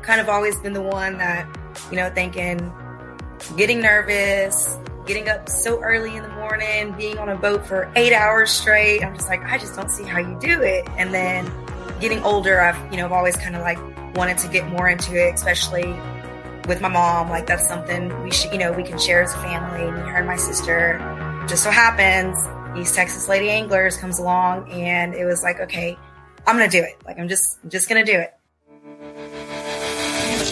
kind of always been the one that, thinking, getting nervous, getting up so early in the morning, being on a boat for 8 hours straight. I'm just like, I just don't see how you do it. And then getting older, I've always kind of like wanted to get more into it, especially with my mom. Like that's something we should, we can share as a family. Me, her, and my sister. Just so happens, East Texas Lady Anglers comes along, and it was like, okay, I'm going to do it. Like I'm just going to do it.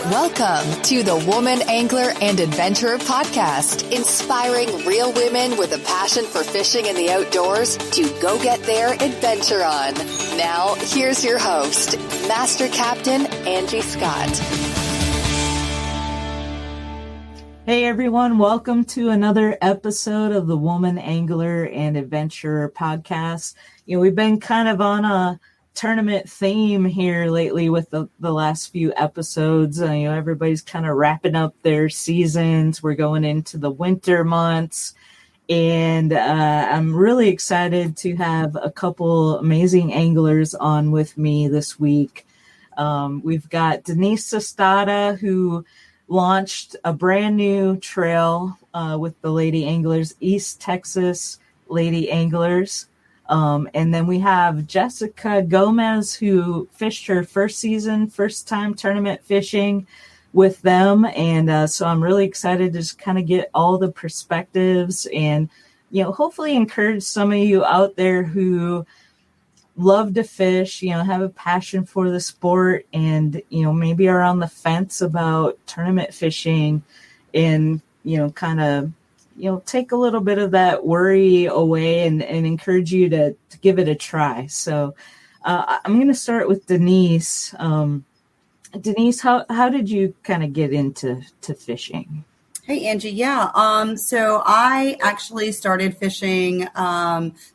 Welcome to the Woman Angler and Adventurer Podcast, inspiring real women with a passion for fishing in the outdoors to go get their adventure on. Now, here's your host, Master Captain Angie Scott. Hey everyone, welcome to another episode of the Woman Angler and Adventurer Podcast. We've been kind of on a tournament theme here lately with the last few episodes. Everybody's kind of wrapping up their seasons. We're going into the winter months, and I'm really excited to have a couple amazing anglers on with me this week. We've got Denise Sustaita, who launched a brand new trail with the Lady Anglers, East Texas Lady Anglers. And then we have Jessica Gomez, who fished her first time tournament fishing with them. And so I'm really excited to just kind of get all the perspectives and, hopefully encourage some of you out there who love to fish, have a passion for the sport and, maybe are on the fence about tournament fishing and, kind of, take a little bit of that worry away and encourage you to give it a try. So I'm going to start with Denise. Denise, how did you kind of get into fishing? Hey, Angie. Yeah. So I actually started fishing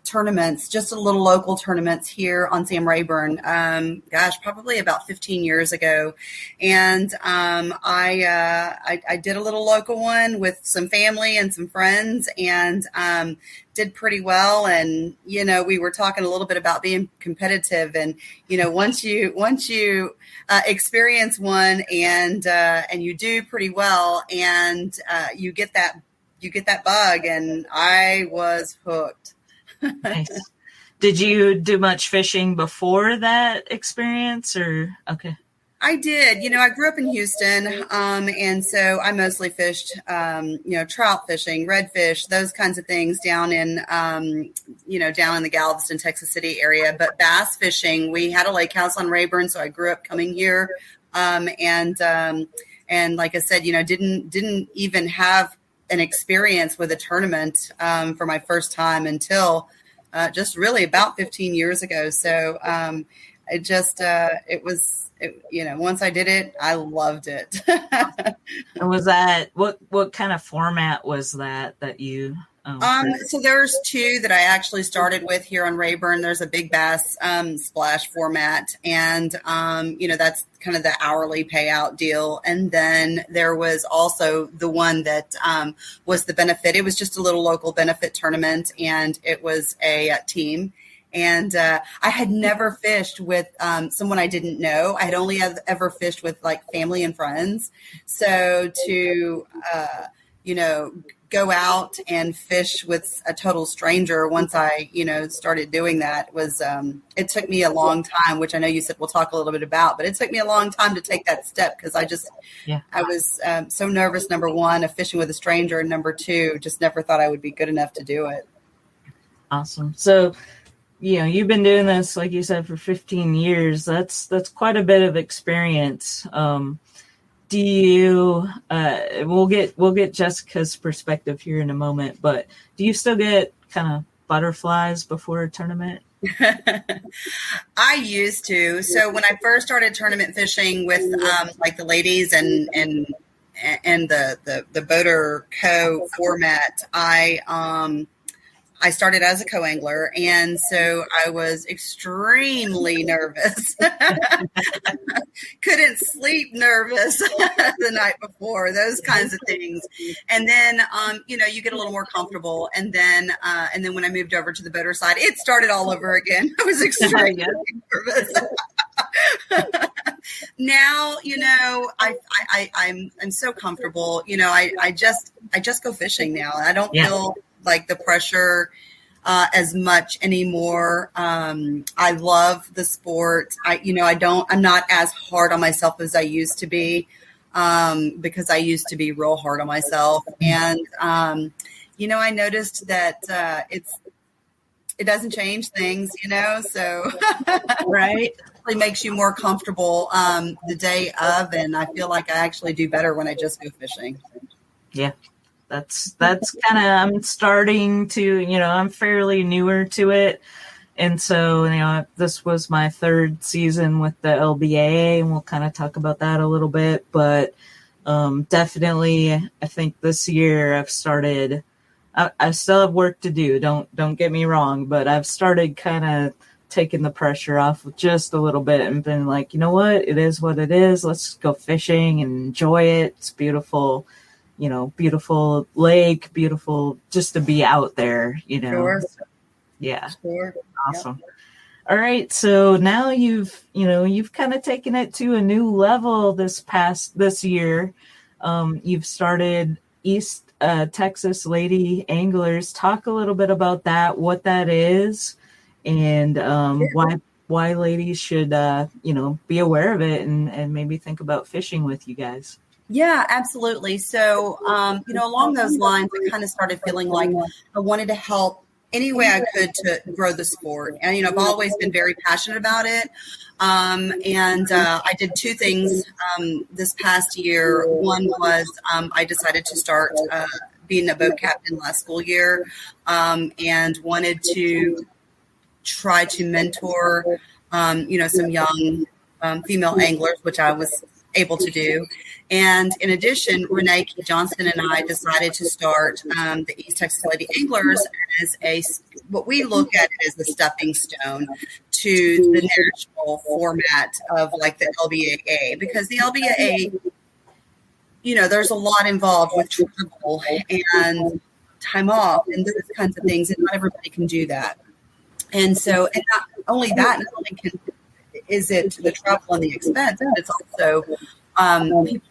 tournaments, just a little local tournaments here on Sam Rayburn. Probably about 15 years ago. And I did a little local one with some family and some friends and did pretty well. And, we were talking a little bit about being competitive. And, once you experience one and you do pretty well and you get that bug, and I was hooked. Nice. Did you do much fishing before that experience or? Okay. I did. I grew up in Houston, and so I mostly fished, trout fishing, redfish, those kinds of things down in, down in the Galveston, Texas City area. But bass fishing, we had a lake house on Rayburn, so I grew up coming here, and like I said, didn't even have an experience with a tournament for my first time until just really about 15 years ago. So once I did it, I loved it. And was that what kind of format was that you? So there's two that I actually started with here on Rayburn. There's a big bass splash format, and that's kind of the hourly payout deal. And then there was also the one that was the benefit. It was just a little local benefit tournament, and it was a team. And I had never fished with someone I didn't know. I had only ever fished with like family and friends. So to, go out and fish with a total stranger once I, started doing that was, it took me a long time, which I know you said we'll talk a little bit about, but it took me a long time to take that step because I was so nervous, number one, of fishing with a stranger, and number two, just never thought I would be good enough to do it. Awesome. So, you've been doing this, like you said, for 15 years. That's quite a bit of experience. Do you, we'll get Jessica's perspective here in a moment, but do you still get kind of butterflies before a tournament? I used to. So when I first started tournament fishing with like the ladies and the boater co format, I started as a co-angler, and so I was extremely nervous. Couldn't sleep nervous the night before, those kinds of things. And then, you get a little more comfortable. And then when I moved over to the boater side, it started all over again. I was extremely nervous. Now, I'm so comfortable. I just go fishing now. I don't feel like the pressure as much anymore. I love the sport. I'm not as hard on myself as I used to be, because I used to be real hard on myself. And, I noticed that, it doesn't change things, so Right. It makes you more comfortable, the day of. And I feel like I actually do better when I just go fishing. Yeah. That's kind of, I'm starting to, I'm fairly newer to it. And so, this was my third season with the LBAA, and we'll kind of talk about that a little bit. But definitely, I think this year I've started, I still have work to do. Don't get me wrong, but I've started kind of taking the pressure off just a little bit and been like, you know what? It is what it is. Let's go fishing and enjoy it. It's beautiful. Beautiful lake, beautiful just to be out there, Sure. Yeah. Sure. Awesome. Yep. All right. So now you've kind of taken it to a new level this year. You've started East Texas Lady Anglers. Talk a little bit about that, what that is, and why ladies should, be aware of it and maybe think about fishing with you guys. Yeah, absolutely. So, along those lines, I kind of started feeling like I wanted to help any way I could to grow the sport. And, I've always been very passionate about it. I did two things this past year. One was I decided to start being a boat captain last school year, and wanted to try to mentor, some young female anglers, which I was able to do. And in addition, Renee Key Johnson and I decided to start the East Texas Lady Anglers as what we look at it as a stepping stone to the national format of like the LBAA, because the LBAA, there's a lot involved with travel and time off and those kinds of things, and not everybody can do that. And so, and not only that, not only is it the travel and the expense, but it's also people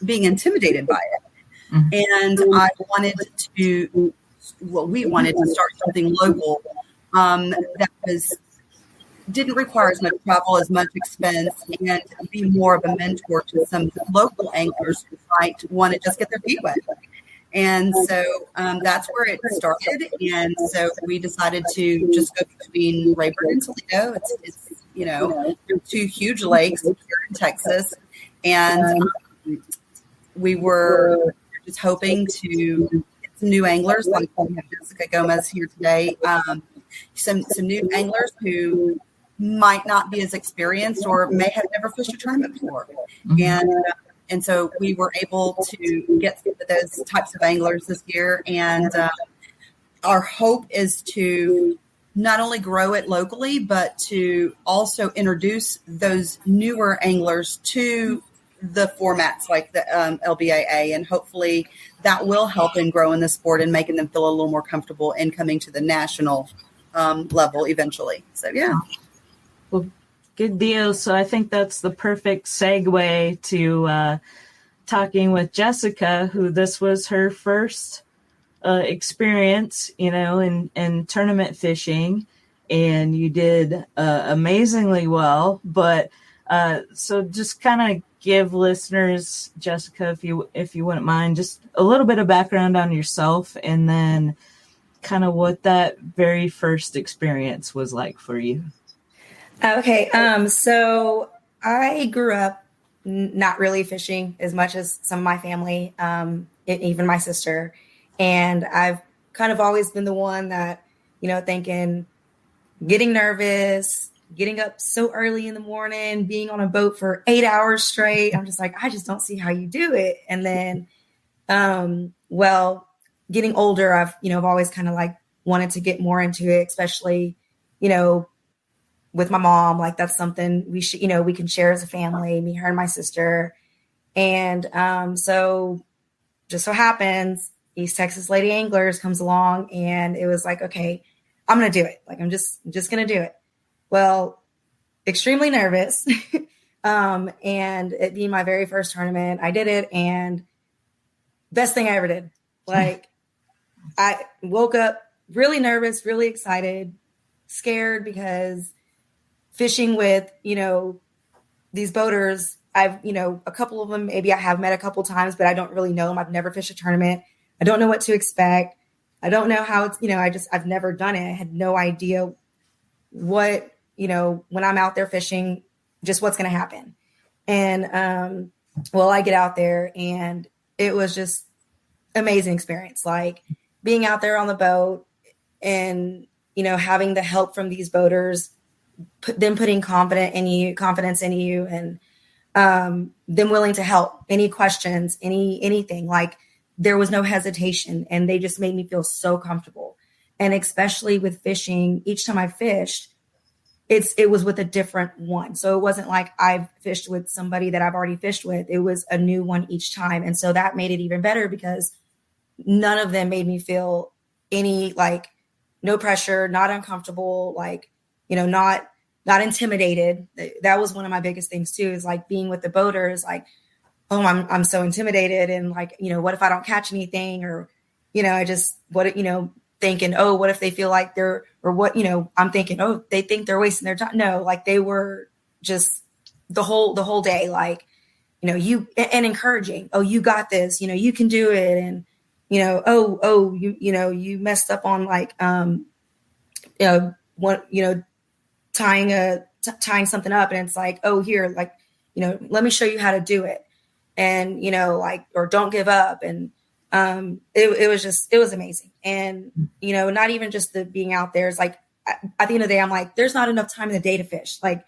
being intimidated by it. Mm-hmm. And we wanted to start something local that didn't require as much travel, as much expense, and be more of a mentor to some local anglers who might want to just get their feet wet. And so that's where it started. And so we decided to just go between Rayburn and Toledo. It's two huge lakes here in Texas. And we were just hoping to get some new anglers, like we have Jessica Gomez here today, some new anglers who might not be as experienced or may have never fished a tournament before. And so we were able to get those types of anglers this year. And our hope is to not only grow it locally, but to also introduce those newer anglers to the formats like the LBAA. And hopefully that will help in growing the sport and making them feel a little more comfortable in coming to the national level eventually. So, yeah. Well, good deal. So I think that's the perfect segue to talking with Jessica, who this was her first experience, in tournament fishing, and you did amazingly well. But so just kind of give listeners, Jessica, if you wouldn't mind, just a little bit of background on yourself, and then kind of what that very first experience was like for you. Okay. So I grew up not really fishing as much as some of my family, even my sister. And I've kind of always been the one that, thinking, getting nervous, getting up so early in the morning, being on a boat for 8 hours straight. I'm just like, I just don't see how you do it. And then, getting older, I've always kind of like wanted to get more into it, especially, with my mom. Like that's something we should, we can share as a family, me, her, and my sister. And so just so happens, East Texas Lady Anglers comes along, and it was like, okay, I'm going to do it. Like, I'm just going to do it. Well, extremely nervous. And it being my very first tournament, I did it, and best thing I ever did. Like, I woke up really nervous, really excited, scared, because fishing with, these boaters, I've, a couple of them, maybe I have met a couple times, but I don't really know them. I've never fished a tournament. I don't know what to expect. I don't know how it's, I've never done it. I had no idea what, when I'm out there fishing, just what's going to happen. And, well, I get out there, and it was just amazing experience. Like, being out there on the boat and, having the help from these boaters, them putting confidence in you, and them willing to help. Any questions, anything. Like, there was no hesitation, and they just made me feel so comfortable. And especially with fishing, each time I fished, it was with a different one. So it wasn't like I've fished with somebody that I've already fished with. It was a new one each time. And so that made it even better, because none of them made me feel any, like, no pressure, not uncomfortable, like, not intimidated. That was one of my biggest things too, is like being with the boaters, like, oh, I'm so intimidated. And like, what if I don't catch anything? Or, I just, thinking, oh, what if they feel like they're, or what, I'm thinking, oh, they think they're wasting their time. No, like, they were just the whole day, like, you, and encouraging, oh, you got this, you can do it. And, you messed up on, like, tying something up, and it's like, oh, here, like, let me show you how to do it. And, like, or don't give up. And, it was amazing. And, not even just the being out there, is like, at the end of the day, I'm like, there's not enough time in the day to fish. Like,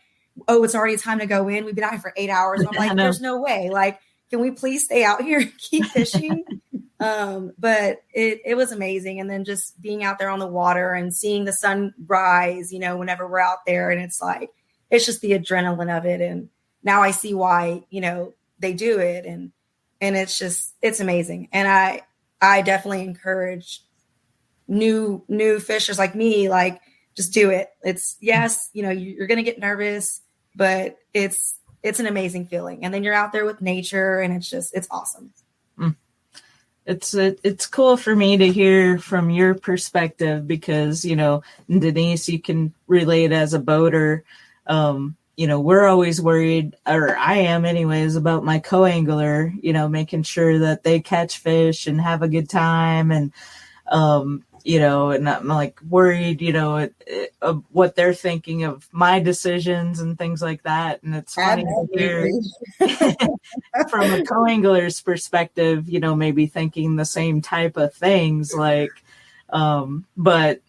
oh, it's already time to go in. We've been out here for 8 hours. And I'm like, there's no way. Like, can we please stay out here and keep fishing? But it was amazing. And then just being out there on the water and seeing the sun rise, whenever we're out there, and it's like, it's just the adrenaline of it. And now I see why, they do it. And it's amazing. And I definitely encourage new fishers like me, like, just do it. It's, yes, you're going to get nervous, but it's an amazing feeling. And then you're out there with nature, and it's awesome. It's cool for me to hear from your perspective, because, Denise, you can relate as a boater. We're always worried, or I am anyways, about my co-angler, making sure that they catch fish and have a good time. And, and I'm like worried, of what they're thinking of my decisions and things like that. And it's funny to hear from a co-angler's perspective, maybe thinking the same type of things, like, but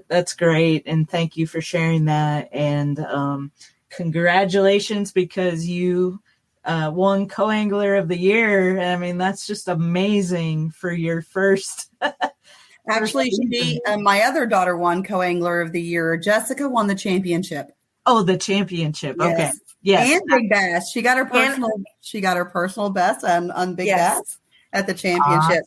that's great. And thank you for sharing that. And, congratulations, because you won Co-Angler of the Year. I mean, that's just amazing for your first. Actually, my other daughter won Co-Angler of the Year. Jessica won the championship. Oh, the championship. Yes. Okay. Yes. And Big Bass. She got her personal best on Big Bass at the championship.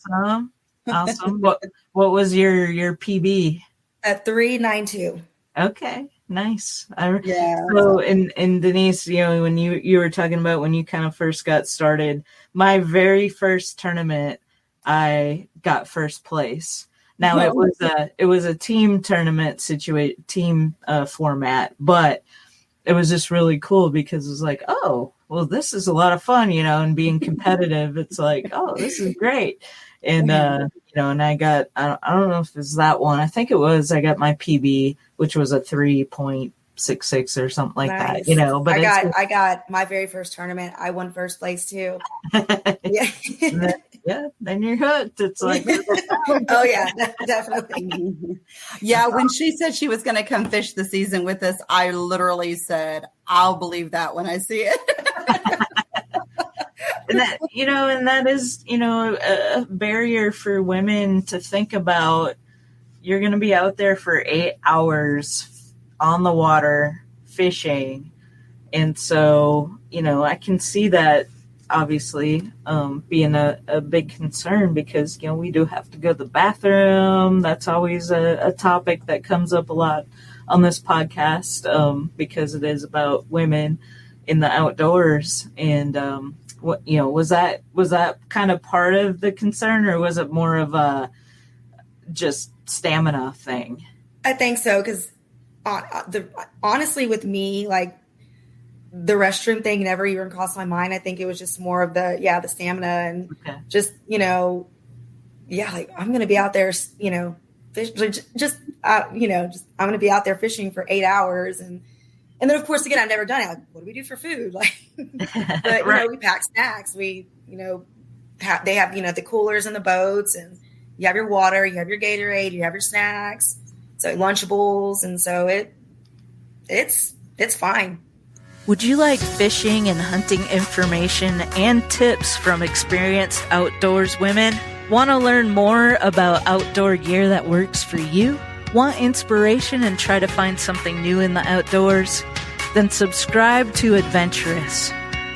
Awesome. What was your PB? At 392. Okay. Nice. So, and Denise, when you were talking about when you kind of first got started, my very first tournament, I got first place. Now it was a team tournament team format, but it was just really cool, because it was like, oh, well, this is a lot of fun, and being competitive. It's like, oh, this is great. And, and I got, I don't know if it's that one. I think it was, I got my PB, which was a 3.66 or something like that, but I got my very first tournament. I won first place too. Yeah. Then you're hooked. It's like, oh yeah, definitely. Yeah. When she said she was going to come fish the season with us, I literally said, I'll believe that when I see it. And that, and that is, a barrier for women to think about. You're going to be out there for 8 hours on the water fishing. And so, I can see that obviously being a big concern, because, we do have to go to the bathroom. That's always a topic that comes up a lot on this podcast, because it is about women in the outdoors. And was that kind of part of the concern, or was it more of a just stamina thing? I think so, because honestly, with me, like, the restroom thing never even crossed my mind. I think it was just more of the stamina and just, like, I'm going to be out there, I'm going to be out there fishing for 8 hours. And then, of course, again, I've never done it. Like, what do we do for food? Like, but, we pack snacks. We, they have, the coolers in the boats, and you have your water, you have your Gatorade, you have your snacks, so Lunchables. And so it's fine. Would you like fishing and hunting information and tips from experienced outdoors women? Want to learn more about outdoor gear that works for you? Want inspiration and try to find something new in the outdoors? Then subscribe to Adventurous,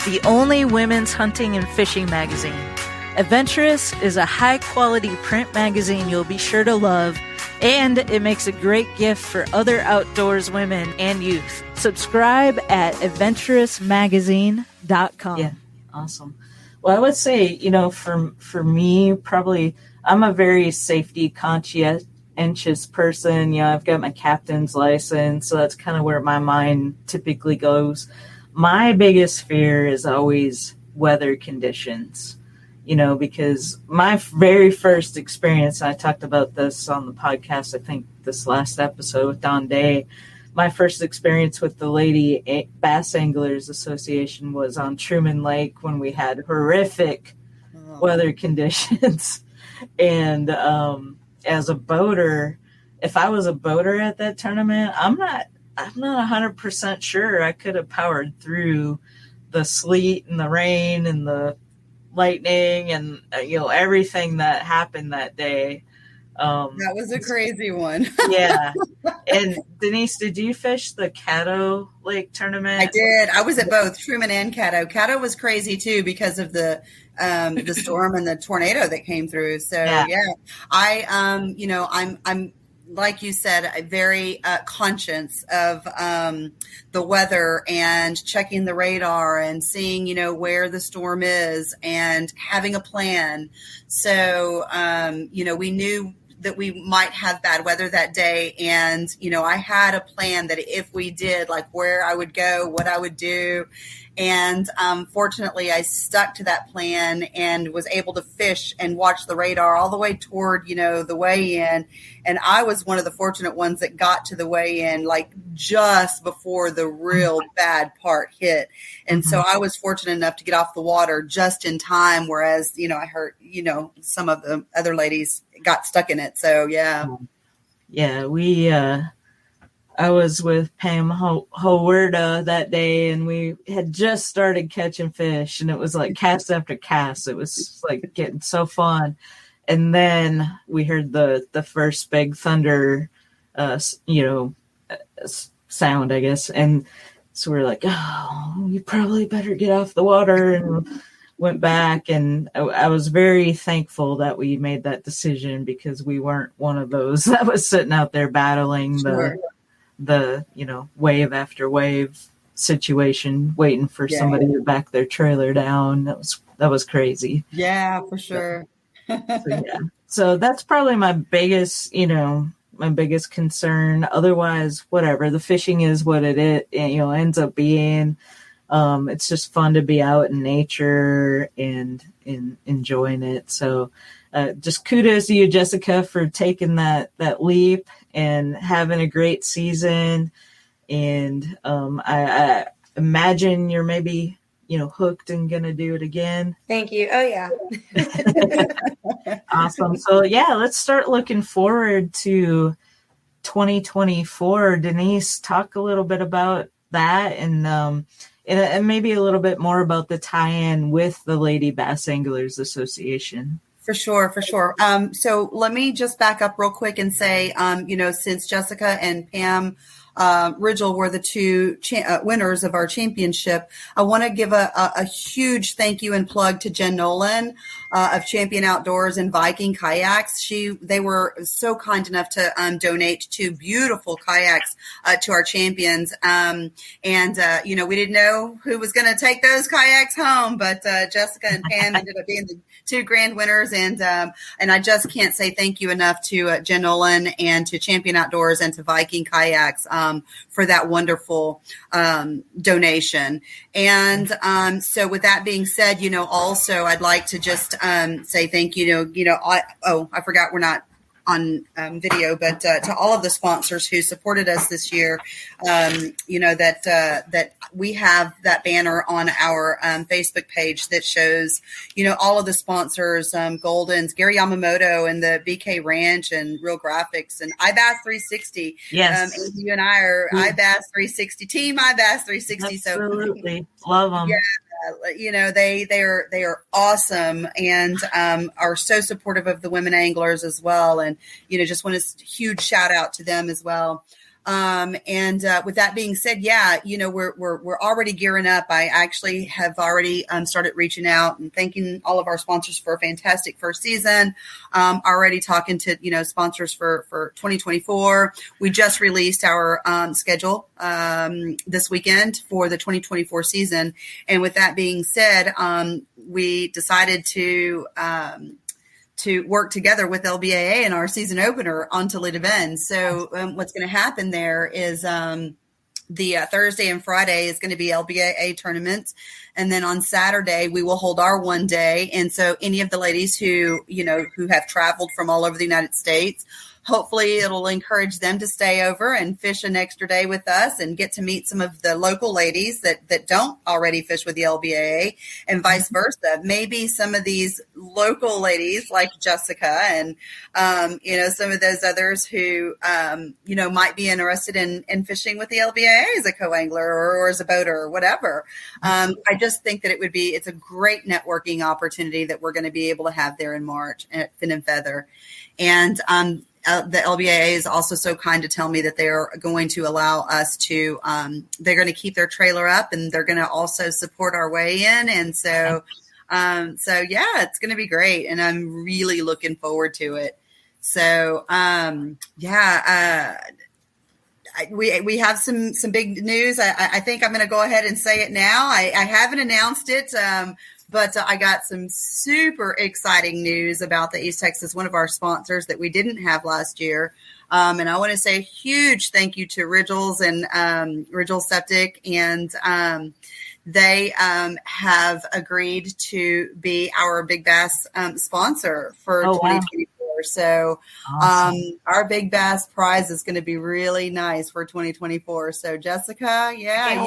the only women's hunting and fishing magazine. Adventurous is a high-quality print magazine you'll be sure to love, and it makes a great gift for other outdoors women and youth. Subscribe at adventurousmagazine.com. Yeah, awesome. Well, I would say, for me, probably, I'm a very safety conscientious person. I've got my captain's license, so that's kind of where my mind typically goes. My biggest fear is always weather conditions. Because my very first experience, I talked about this on the podcast, I think this last episode with Don Day, my first experience with the Lady Bass Anglers Association was on Truman Lake when we had horrific weather conditions. And as a boater, if I was a boater at that tournament, I'm not 100% sure I could have powered through the sleet and the rain and the lightning and everything that happened that day. That was a crazy one. Yeah. And Denise, did you fish the Caddo Lake tournament? I did. I was at both Truman and Caddo. Caddo was crazy too because of the storm and the tornado that came through. So I'm like you said, very conscious of the weather and checking the radar and seeing, where the storm is and having a plan. So, we knew that we might have bad weather that day. And, I had a plan that if we did, like, where I would go, what I would do. And fortunately, I stuck to that plan and was able to fish and watch the radar all the way toward, the weigh-in. And I was one of the fortunate ones that got to the weigh-in, like, just before the real bad part hit. And so I was fortunate enough to get off the water just in time, whereas, I heard, some of the other ladies got stuck in it. So, yeah. Yeah, I was with Pam Howerda that day, and we had just started catching fish, and it was like cast after cast. It was like getting so fun. And then we heard the first big thunder, sound, I guess. And so we're like, oh, you probably better get off the water, and went back. And I was very thankful that we made that decision, because we weren't one of those that was sitting out there battling the wave after wave situation, waiting for somebody to back their trailer down. That was crazy. Yeah, for sure. So that's probably my biggest concern. Otherwise, whatever, the fishing is what it ends up being. It's just fun to be out in nature and enjoying it. So just kudos to you, Jessica, for taking that leap and having a great season. And I imagine you're maybe, hooked and going to do it again. Thank you. Oh, yeah. Awesome. So, let's start looking forward to 2024. Denise, talk a little bit about that and maybe a little bit more about the tie-in with the Lady Bass Anglers Association. For sure. So let me just back up real quick and say, since Jessica and Pam Ridgel were the two winners of our championship. I want to give a huge thank you and plug to Jen Nolan of Champion Outdoors and Viking Kayaks. They were so kind enough to donate 2 beautiful kayaks to our champions. We didn't know who was going to take those kayaks home, but Jessica and Pam ended up being the 2 grand winners. And I just can't say thank you enough to Jen Nolan and to Champion Outdoors and to Viking Kayaks for that wonderful donation. And so with that being said, also I'd like to just say thank you. I forgot we're not on video, but to all of the sponsors who supported us this year, that we have that banner on our Facebook page that shows, all of the sponsors, Golden's, Gary Yamamoto and the BK Ranch and Real Graphics and IBAS 360. Yes. And you and I are IBAS 360 team, IBAS 360. Absolutely. Love them. Yeah. They are awesome and are so supportive of the women anglers as well. And, just want a huge shout out to them as well. With that being said, we're already gearing up. I actually have already started reaching out and thanking all of our sponsors for a fantastic first season. Already talking to, sponsors for 2024. We just released our schedule this weekend for the 2024 season. And with that being said, we decided to work together with LBAA in our season opener on Toledo Bend. So what's going to happen there is the Thursday and Friday is going to be LBAA tournaments. And then on Saturday, we will hold our one day. And so any of the ladies who have traveled from all over the United States, hopefully it'll encourage them to stay over and fish an extra day with us and get to meet some of the local ladies that don't already fish with the LBAA and vice versa. Maybe some of these local ladies like Jessica and, some of those others who, might be interested in fishing with the LBAA as a co-angler or as a boater or whatever. I just think that it's a great networking opportunity that we're going to be able to have there in March at Fin and Feather. And, the LBAA is also so kind to tell me that they're going to allow us to, they're going to keep their trailer up and they're going to also support our weigh in. And so it's going to be great. And I'm really looking forward to it. So, we have some big news. I think I'm going to go ahead and say it now. I haven't announced it, but I got some super exciting news about the East Texas, one of our sponsors that we didn't have last year. And I want to say a huge thank you to Ridgel's and Ridgel Septic. And they have agreed to be our Big Bass sponsor for 2024. So awesome. Our Big Bass prize is going to be really nice for 2024. So Jessica, you have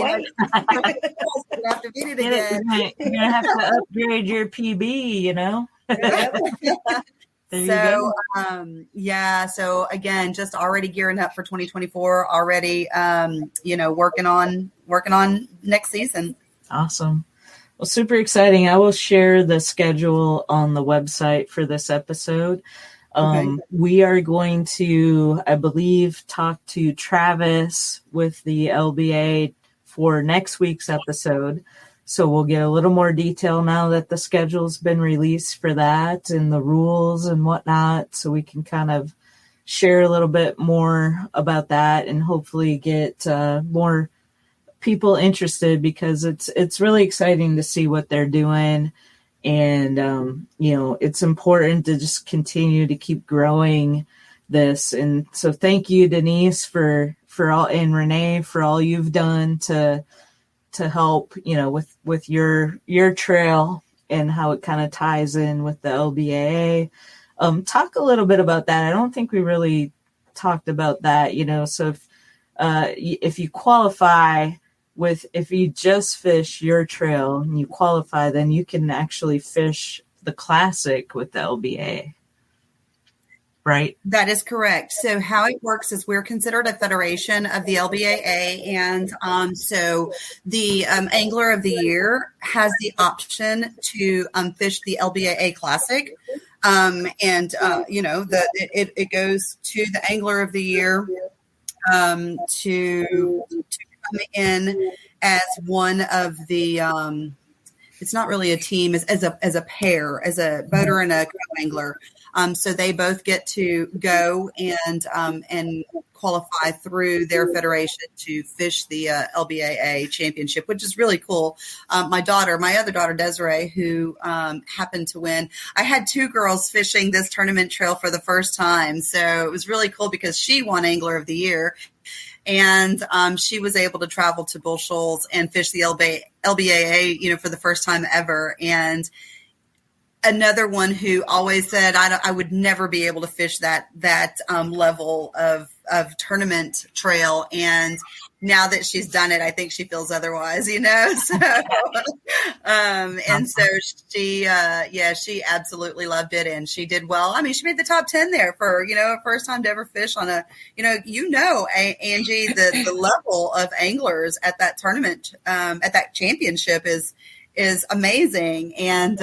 to beat it again. You're going to have to upgrade your PB, So again, just already gearing up for 2024, already, working on next season. Awesome. Well, super exciting. I will share the schedule on the website for this episode. Okay. We are going to, I believe, talk to Travis with the LBA for next week's episode. So we'll get a little more detail now that the schedule's been released for that and the rules and whatnot. So we can kind of share a little bit more about that and hopefully get more people interested, because it's really exciting to see what they're doing. And, it's important to just continue to keep growing this. And so thank you, Denise, for all, and Renee, for all you've done to help, with your trail and how it kind of ties in with the LBAA. Talk a little bit about that. I don't think we really talked about that, so if you qualify if you just fish your trail and you qualify, then you can actually fish the classic with the LBA. Right? That is correct. So how it works is we're considered a federation of the LBAA. And so the Angler of the Year has the option to fish the LBAA Classic. It goes to the Angler of the Year. to come in as one of the. It's not really a team, as a pair, as a boater and a co-angler. So they both get to go and qualify through their federation to fish the LBAA championship, which is really cool. My other daughter, Desiree, who happened to win. I had two girls fishing this tournament trail for the first time. So it was really cool because she won Angler of the Year. And she was able to travel to Bull Shoals and fish the LBAA, for the first time ever. And another one who always said, I would never be able to fish that level of tournament trail. And now that she's done it, I think she feels otherwise, So, and so she absolutely loved it, and she did well. I mean, she made the top 10 there for, first time to ever fish on a, Angie, the level of anglers at that tournament, at that championship is amazing. And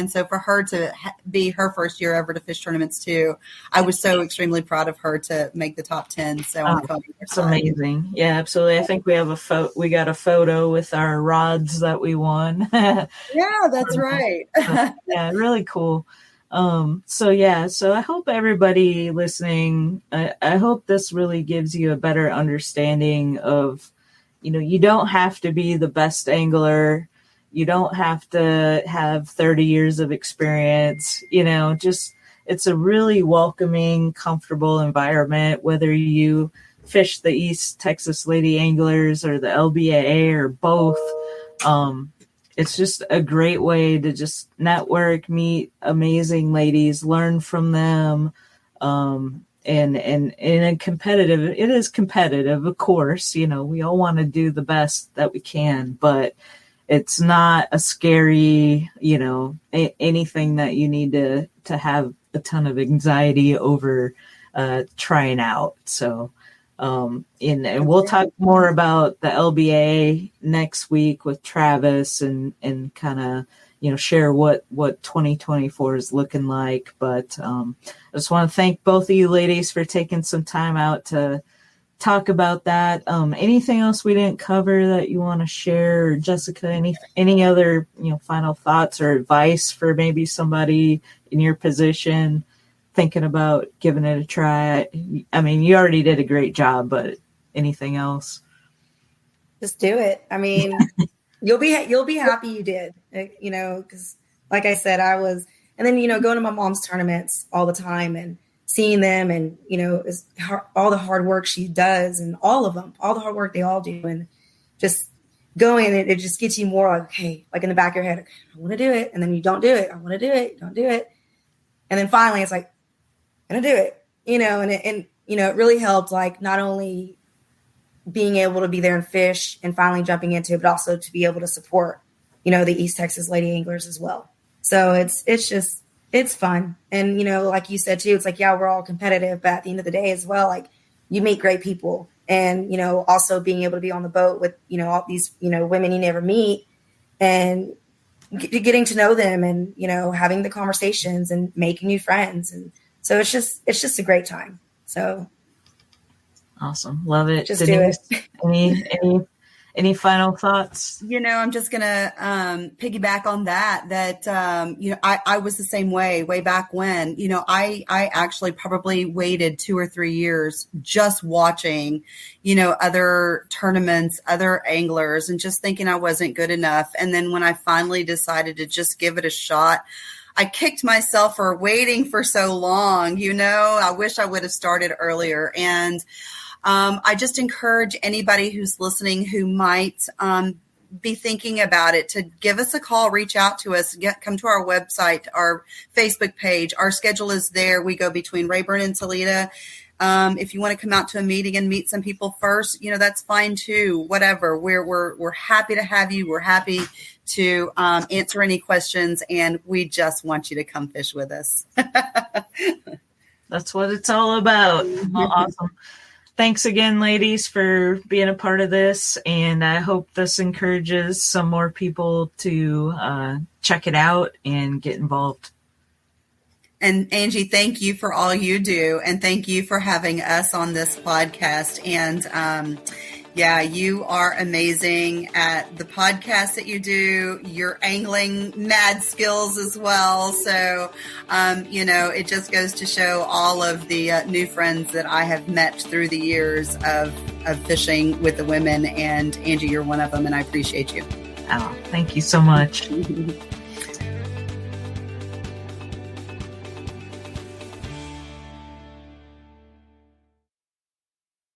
so for her to be her first year ever to fish tournaments too, I was so extremely proud of her to make the top 10. So it's amazing. Yeah, absolutely. I think we have we got a photo with our rods that we won. Yeah, that's right. Yeah, really cool. So I hope everybody listening, I hope this really gives you a better understanding of, you don't have to be the best angler. You don't have to have 30 years of experience, it's a really welcoming, comfortable environment, whether you fish the East Texas Lady Anglers or the LBAA or both. It's just a great way to just network, meet amazing ladies, learn from them. And in a competitive, it is competitive, of course, we all want to do the best that we can, but it's not a scary, anything that you need to have a ton of anxiety over trying out. So, and we'll talk more about the LBA next week with Travis and kind of, share what 2024 is looking like. But I just want to thank both of you ladies for taking some time out to talk about that. Anything else we didn't cover that you want to share, or Jessica, any other final thoughts or advice for maybe somebody in your position thinking about giving it a try? I mean, you already did a great job, but anything else? Just do it. I mean, you'll be happy you did, because like I said, and then going to my mom's tournaments all the time and seeing them, and all the hard work she does, and all of them, all the hard work they all do, and just going, it just gets you more like, okay, like in the back of your head, okay, I want to do it, and then you don't do it. I want to do it, you don't do it, and then finally it's like, I'm gonna do it, and it really helped, like not only being able to be there and fish and finally jumping into it, but also to be able to support, the East Texas Lady Anglers as well. So it's fun. And, like you said, too, it's like, yeah, we're all competitive, but at the end of the day as well, like you meet great people, and, also being able to be on the boat with, all these, women you never meet, and getting to know them, and, having the conversations and making new friends. And so it's just a great time. So. Awesome. Love it. Just Denise, do it. Any final thoughts? I'm just going to piggyback on that, I was the same way back when, I actually probably waited 2 or 3 years just watching, other tournaments, other anglers, and just thinking I wasn't good enough. And then when I finally decided to just give it a shot, I kicked myself for waiting for so long. I wish I would have started earlier. And I just encourage anybody who's listening who might be thinking about it to give us a call, reach out to us, come to our website, our Facebook page. Our schedule is there. We go between Rayburn and Toledo. If you want to come out to a meeting and meet some people first, that's fine too. Whatever. We're happy to have you. We're happy to answer any questions, and we just want you to come fish with us. That's what it's all about. Well, awesome. Thanks again, ladies, for being a part of this, and I hope this encourages some more people to check it out and get involved. And Angie, thank you for all you do. And thank you for having us on this podcast. And yeah, you are amazing at the podcast that you do, your angling mad skills as well. So, it just goes to show all of the new friends that I have met through the years of fishing with the women. And Angie, you're one of them, and I appreciate you. Oh, thank you so much.